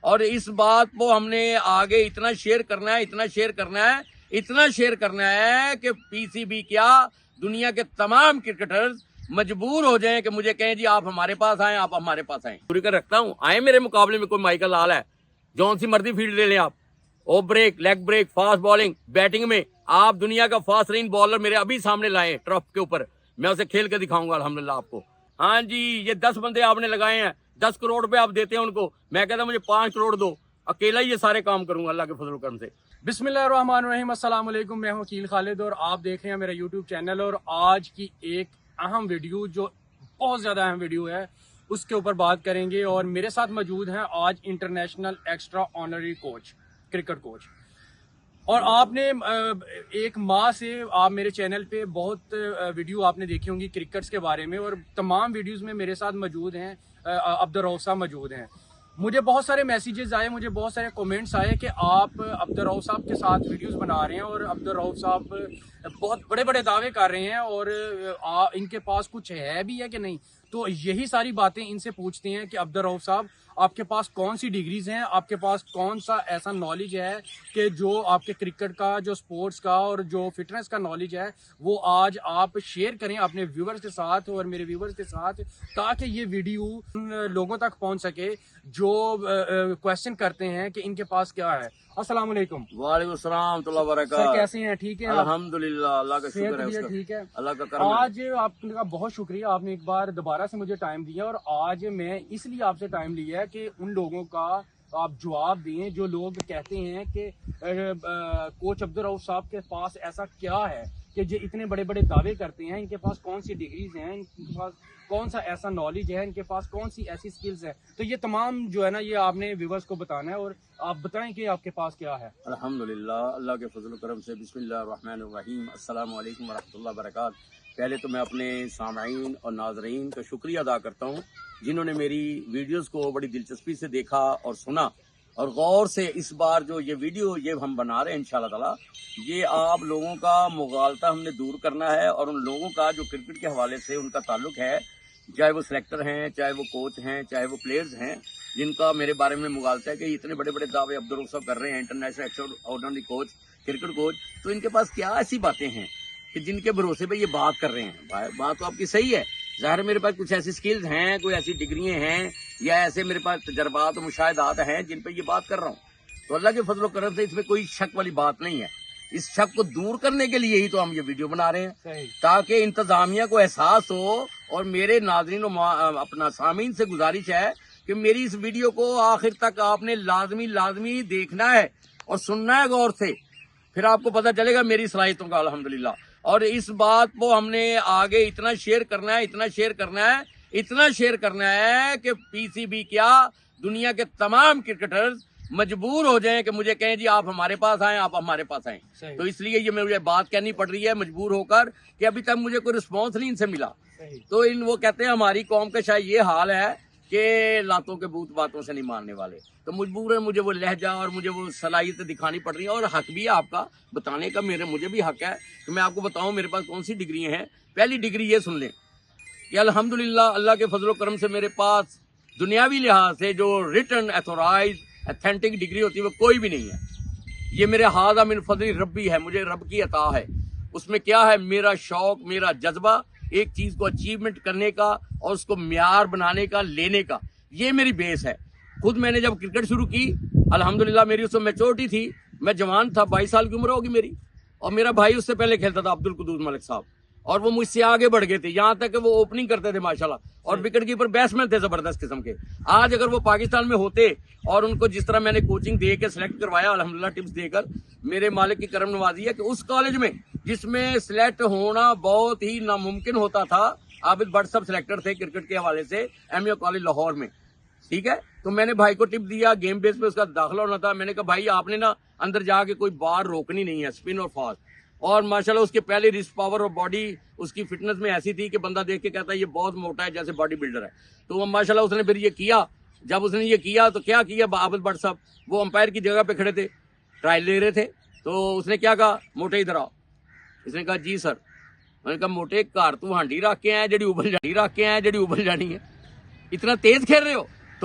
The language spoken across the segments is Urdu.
اور اس بات کو ہم نے آگے اتنا شیئر کرنا ہے اتنا شیئر کرنا ہے کہ پی سی بی کیا دنیا کے تمام کرکٹرز مجبور ہو جائیں کہ مجھے کہیں جی آپ ہمارے پاس آئیں، آپ ہمارے پاس آئیں. پوری کر رکھتا ہوں، آئیں میرے مقابلے میں. کوئی مائیکل لال ہے، جون سی مرضی فیلڈ لے لیں آپ، off break, leg break, fast bowling, batting میں آپ دنیا کا فاسٹ ترین بالر میرے ابھی سامنے لائیں ٹرف کے اوپر، میں اسے کھیل کے دکھاؤں گا الحمدللہ آپ کو. ہاں جی، یہ 10 بندے آپ نے لگائے ہیں، 10 کروڑ روپے آپ دیتے ہیں ان کو، میں کہتا ہوں مجھے 5 کروڑ دو، اکیلا ہی یہ سارے کام کروں گا اللہ کے فضل و کرم سے. بسم اللہ الرحمن الرحیم. السلام علیکم، میں ہوں وکیل خالد اور آپ دیکھ رہے ہیں میرا یوٹیوب چینل. اور آج کی ایک اہم ویڈیو، جو بہت زیادہ اہم ویڈیو ہے، اس کے اوپر بات کریں گے. اور میرے ساتھ موجود ہیں آج international extra honorary coach, cricket coach. اور آپ نے ایک ماہ سے آپ میرے چینل پہ بہت ویڈیو آپ نے دیکھی ہوں گی کرکٹس کے بارے میں، اور تمام ویڈیوز میں میرے ساتھ موجود ہیں عبدالرؤف صاحب موجود ہیں. مجھے بہت سارے میسیجز آئے، مجھے بہت سارے کومنٹس آئے کہ آپ عبدالرؤف صاحب کے ساتھ ویڈیوز بنا رہے ہیں اور عبدالرؤف صاحب بہت بڑے بڑے دعوے کر رہے ہیں اور ان کے پاس کچھ ہے بھی ہے کہ نہیں. تو یہی ساری باتیں ان سے پوچھتے ہیں کہ عبدالرؤف صاحب آپ کے پاس کون سی ڈگریز ہیں، آپ کے پاس کون سا ایسا نالج ہے کہ جو آپ کے کرکٹ کا، جو سپورٹس کا اور جو فٹنس کا نالج ہے وہ آج آپ شیئر کریں اپنے ویورز کے ساتھ اور میرے ویورز کے ساتھ، تاکہ یہ ویڈیو ان لوگوں تک پہنچ سکے جو کویشچن کرتے ہیں کہ ان کے پاس کیا ہے. السلام علیکم. وعلیکم السلام تو اللہ سر وبرکاتہ. کیسے ہیں؟ ٹھیک ہے الحمدللہ، اللہ کا شکر ہے اس کا، ٹھیک ہے. اللہ کا کرم ہے. آج آپ کا بہت شکریہ، آپ نے ایک بار دوبارہ سے مجھے ٹائم دیا. اور آج میں اس لیے آپ سے ٹائم لیا ہے کہ ان لوگوں کا آپ جواب دیں جو لوگ کہتے ہیں کہ کوچ عبدالرؤف صاحب کے پاس ایسا کیا ہے کہ جو اتنے بڑے بڑے دعوے کرتے ہیں، ان کے پاس کون سی ڈگریز ہیں، ان کے پاس کون سا ایسا نالج ہے، ان کے پاس کون سی ایسی سکلز ہے. تو یہ تمام جو ہے نا، یہ آپ نے ویورز کو بتانا ہے اور آپ بتائیں کہ آپ کے پاس کیا ہے. الحمدللہ، اللہ کے فضل و کرم سے. بسم اللہ الرحمن الرحیم. السلام علیکم ورحمۃ اللہ وبرکاتہ. پہلے تو میں اپنے سامعین اور ناظرین کا شکریہ ادا کرتا ہوں جنہوں نے میری ویڈیوز کو بڑی دلچسپی سے دیکھا اور سنا اور غور سے. اس بار جو یہ ویڈیو یہ ہم بنا رہے ہیں انشاءاللہ تعالی، یہ آپ لوگوں کا مغالطہ ہم نے دور کرنا ہے اور ان لوگوں کا جو کرکٹ کے حوالے سے ان کا تعلق ہے، چاہے وہ سلیکٹر ہیں، چاہے وہ کوچ ہیں، چاہے وہ پلیئرز ہیں، جن کا میرے بارے میں مغالطہ ہے کہ اتنے بڑے بڑے دعوے عبدالرؤف صاحب کر رہے ہیں، international extra ordinary coach, cricket coach, تو ان کے پاس کیا ایسی باتیں ہیں کہ جن کے بھروسے پہ یہ بات کر رہے ہیں. بات تو آپ کی صحیح ہے، ظاہر میرے پاس کچھ ایسی سکلز ہیں، کوئی ایسی ڈگریاں ہیں یا ایسے میرے پاس تجربات و مشاہدات ہیں جن پہ یہ بات کر رہا ہوں. تو اللہ کے فضل و کرم سے اس میں کوئی شک والی بات نہیں ہے. اس شک کو دور کرنے کے لیے ہی تو ہم یہ ویڈیو بنا رہے ہیں، تاکہ انتظامیہ کو احساس ہو. اور میرے ناظرین و اپنا سامعین سے گزارش ہے کہ میری اس ویڈیو کو آخر تک آپ نے لازمی دیکھنا ہے اور سننا ہے غور سے، پھر آپ کو پتہ چلے گا میری صلاحیتوں کا الحمدللہ. اور اس بات کو ہم نے آگے اتنا شیئر کرنا ہے کہ پی سی بی کیا دنیا کے تمام کرکٹرز مجبور ہو جائیں کہ مجھے کہیں جی آپ ہمارے پاس آئیں، آپ ہمارے پاس آئیں. تو اس لیے یہ مجھے بات کہنی پڑ رہی ہے مجبور ہو کر کہ ابھی تک مجھے کوئی رسپانس نہیں ان سے ملا. تو وہ کہتے ہیں ہماری قوم کا شاید یہ حال ہے کہ لاتوں کے بوت باتوں سے نہیں ماننے والے. تو مجبور ہے مجھے وہ لہجہ اور مجھے وہ صلاحیتیں دکھانی پڑ رہی ہیں، اور حق بھی ہے آپ کا بتانے کا، مجھے بھی حق ہے کہ میں آپ کو بتاؤں میرے پاس کون سی ڈگری ہیں. پہلی ڈگری یہ سن لیں کہ الحمدللہ اللہ کے فضل و کرم سے میرے پاس دنیاوی لحاظ سے جو ریٹن ایتھورائز ایتھینٹک ڈگری ہوتی ہے وہ کوئی بھی نہیں ہے. یہ میرے ہاذا من فضل ربی ہے، مجھے رب کی عطا ہے. اس میں کیا ہے؟ میرا شوق، میرا جذبہ ایک چیز کو اچیومنٹ کرنے کا اور اس کو معیار بنانے کا، لینے کا، یہ میری بیس ہے. خود میں نے جب کرکٹ شروع کی الحمدللہ میری اس میں میچورٹی تھی، میں جوان تھا، 22 سال کی عمر ہوگی میری، اور میرا بھائی اس سے پہلے کھیلتا تھا عبدالقدوس ملک صاحب، اور وہ مجھ سے آگے بڑھ گئے تھے، یہاں تک کہ وہ اوپننگ کرتے تھے ماشاءاللہ، اور وکٹ کیپر بیٹسمین تھے زبردست قسم کے. آج اگر وہ پاکستان میں ہوتے اور ان کو جس طرح میں نے کوچنگ دے کے سلیکٹ کروایا الحمدللہ، ٹپس دے کر، میرے مالک کی کرم نوازی ہے کہ اس کالج میں جس میں سلیکٹ ہونا بہت ہی ناممکن ہوتا تھا، عابد بٹ صاحب سلیکٹر تھے کرکٹ کے حوالے سے ایم اے کالج لاہور میں، ٹھیک ہے. تو میں نے بھائی کو ٹپ دیا، گیم بیس پہ اس کا داخلہ ہونا تھا. میں نے کہا بھائی آپ نے نا اندر جا کے کوئی بار روکنی نہیں ہے، اسپن اور فاسٹ. اور ماشاءاللہ اس کے پہلے رسٹ پاور اور باڈی اس کی فٹنس میں ایسی تھی کہ بندہ دیکھ کے کہتا ہے یہ بہت موٹا ہے، جیسے باڈی بلڈر ہے. تو وہ ماشاءاللہ اس نے پھر یہ کیا. جب اس نے یہ کیا تو کیا عابد بٹ صاحب وہ امپائر کی جگہ پہ کھڑے تھے، ٹرائل لے رہے تھے. تو اس نے کیا کہا؟ موٹے ادھر آؤ. اس نے کہا جی سر. میں نے کہا موٹے گھر تو ہانڈی رکھ کے آئے جڑی ابل جانی ہے، اتنا تیز کھیل رہے ہو.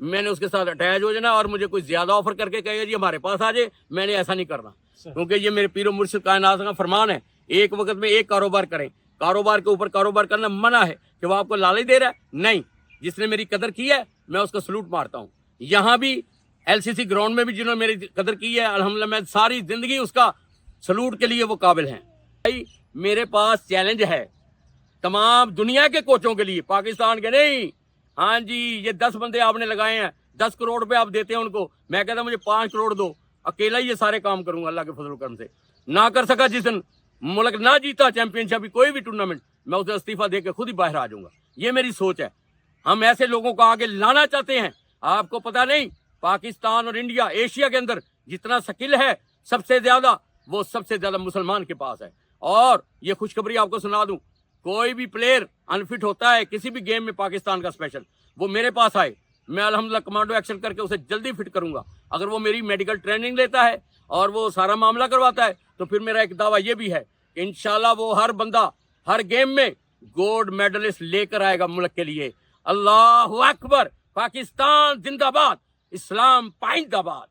میں نے اس کے ساتھ اٹیچ ہو جانا اور مجھے کوئی زیادہ آفر کر کے کہے جی ہمارے پاس آ جائے, میں نے ایسا نہیں کرنا, کیونکہ یہ میرے پیر و مرشد کائنات کا فرمان ہے, ایک وقت میں ایک کاروبار کریں, کاروبار کے اوپر کاروبار کرنا منع ہے. کہ وہ آپ کو لالچ دے رہا ہے, نہیں, جس نے میری قدر کی ہے میں اس کو سلوٹ مارتا ہوں. یہاں بھی ایل سی سی گراؤنڈ میں بھی جنہوں نے میری قدر کی ہے الحمدللہ میں ساری زندگی اس کا سلوٹ کے لیے وہ قابل ہیں. بھائی میرے پاس چیلنج ہے تمام دنیا کے کوچوں کے لیے, پاکستان کے نہیں. ہاں جی یہ 10 بندے آپ نے لگائے ہیں, 10 کروڑ روپے آپ دیتے ہیں ان کو, میں کہتا ہوں مجھے 5 کروڑ دو, اکیلا ہی یہ سارے کام کروں گا اللہ کے فضل و کرم سے. نہ کر سکا جس دن ملک نہ جیتا چیمپئن شپ کوئی بھی ٹورنامنٹ, میں اسے استعفیٰ دے کے خود ہی باہر آ جاؤں گا. یہ میری سوچ ہے. ہم ایسے لوگوں کو آگے لانا چاہتے ہیں. آپ کو پتا نہیں پاکستان اور انڈیا ایشیا کے اندر جتنا سکل ہے سب سے زیادہ وہ سب سے زیادہ مسلمان کے پاس ہے. اور یہ خوشخبری آپ کو سنا دوں, کوئی بھی پلیئر انفٹ ہوتا ہے کسی بھی گیم میں پاکستان کا اسپیشل, وہ میرے پاس آئے, میں الحمدللہ کمانڈو ایکشن کر کے اسے جلدی فٹ کروں گا. اگر وہ میری میڈیکل ٹریننگ لیتا ہے اور وہ سارا معاملہ کرواتا ہے تو پھر میرا ایک دعویٰ یہ بھی ہے کہ انشاءاللہ وہ ہر بندہ ہر گیم میں گولڈ میڈلسٹ لے کر آئے گا ملک کے لیے. اللہ اکبر, پاکستان زندہ باد, اسلام پائندہ باد.